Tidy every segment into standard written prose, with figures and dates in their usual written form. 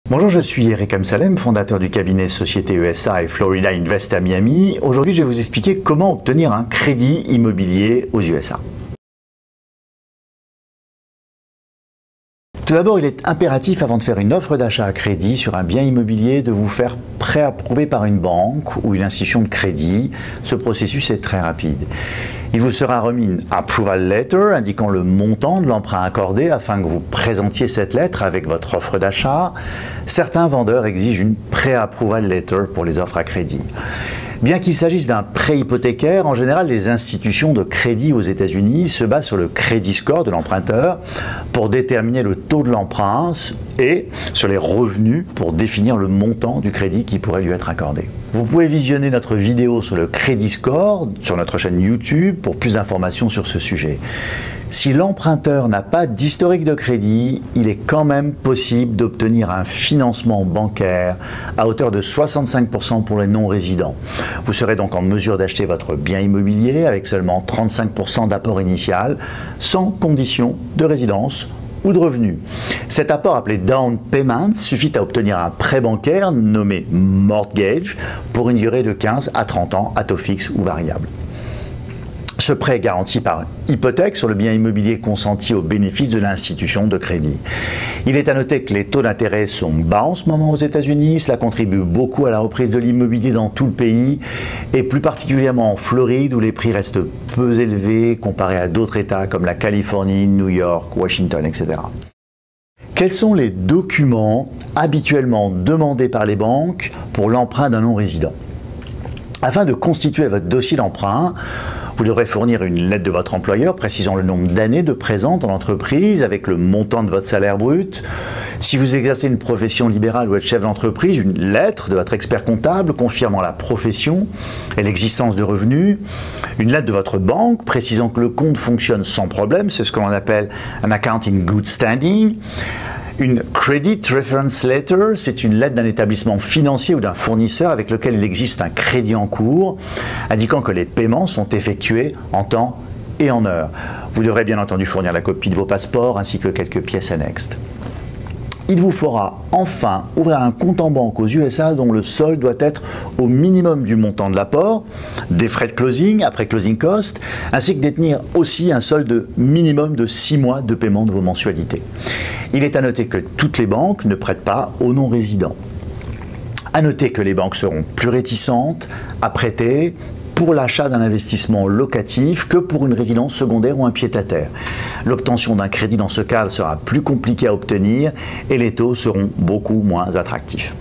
Bonjour, je suis Eric Amsalem, fondateur du cabinet Société ESA et Florida Invest à Miami. Aujourd'hui, je vais vous expliquer comment obtenir un crédit immobilier aux USA. Tout d'abord, il est impératif, avant de faire une offre d'achat à crédit sur un bien immobilier, de vous faire préapprouver par une banque ou une institution de crédit. Ce processus est très rapide. Il vous sera remis une approval letter indiquant le montant de l'emprunt accordé afin que vous présentiez cette lettre avec votre offre d'achat. Certains vendeurs exigent une pré-approval letter pour les offres à crédit. Bien qu'il s'agisse d'un prêt hypothécaire, en général, les institutions de crédit aux États-Unis se basent sur le credit score de l'emprunteur pour déterminer le taux de l'emprunt et sur les revenus pour définir le montant du crédit qui pourrait lui être accordé. Vous pouvez visionner notre vidéo sur le credit score sur notre chaîne YouTube pour plus d'informations sur ce sujet. Si l'emprunteur n'a pas d'historique de crédit, il est quand même possible d'obtenir un financement bancaire à hauteur de 65% pour les non-résidents. Vous serez donc en mesure d'acheter votre bien immobilier avec seulement 35% d'apport initial, sans condition de résidence ou de revenus. Cet apport appelé down payment suffit à obtenir un prêt bancaire nommé mortgage pour une durée de 15 à 30 ans à taux fixe ou variable. Ce prêt est garanti par hypothèque sur le bien immobilier consenti au bénéfice de l'institution de crédit. Il est à noter que les taux d'intérêt sont bas en ce moment aux États-Unis. Cela contribue beaucoup à la reprise de l'immobilier dans tout le pays et plus particulièrement en Floride où les prix restent peu élevés comparés à d'autres États comme la Californie, New York, Washington, etc. Quels sont les documents habituellement demandés par les banques pour l'emprunt d'un non-résident? Afin de constituer votre dossier d'emprunt, vous devrez fournir une lettre de votre employeur précisant le nombre d'années de présence dans l'entreprise avec le montant de votre salaire brut. Si vous exercez une profession libérale ou êtes chef d'entreprise, une lettre de votre expert comptable confirmant la profession et l'existence de revenus. Une lettre de votre banque précisant que le compte fonctionne sans problème, c'est ce que l'on appelle un account in good standing. Une Credit Reference Letter, c'est une lettre d'un établissement financier ou d'un fournisseur avec lequel il existe un crédit en cours, indiquant que les paiements sont effectués en temps et en heure. Vous devrez bien entendu fournir la copie de vos passeports ainsi que quelques pièces annexes. Il vous faudra enfin ouvrir un compte en banque aux USA dont le solde doit être au minimum du montant de l'apport, des frais de closing après closing cost, ainsi que détenir aussi un solde minimum de 6 mois de paiement de vos mensualités. Il est à noter que toutes les banques ne prêtent pas aux non-résidents. À noter que les banques seront plus réticentes à prêter pour l'achat d'un investissement locatif que pour une résidence secondaire ou un pied-à-terre. L'obtention d'un crédit dans ce cadre sera plus compliquée à obtenir et les taux seront beaucoup moins attractifs.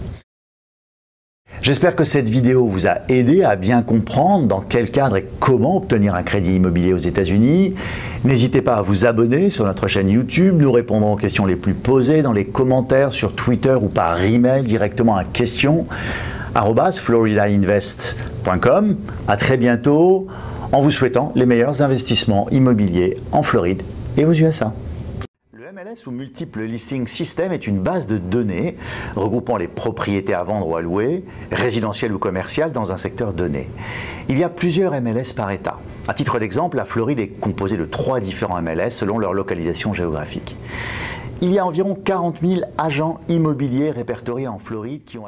J'espère que cette vidéo vous a aidé à bien comprendre dans quel cadre et comment obtenir un crédit immobilier aux États-Unis. N'hésitez pas à vous abonner sur notre chaîne YouTube. Nous répondrons aux questions les plus posées dans les commentaires sur Twitter ou par email directement à questions@floridainvest.com. À très bientôt en vous souhaitant les meilleurs investissements immobiliers en Floride et aux USA. Le MLS ou Multiple Listing System est une base de données regroupant les propriétés à vendre ou à louer, résidentielles ou commerciales dans un secteur donné. Il y a plusieurs MLS par État. À titre d'exemple, la Floride est composée de 3 différents MLS selon leur localisation géographique. Il y a environ 40 000 agents immobiliers répertoriés en Floride qui ont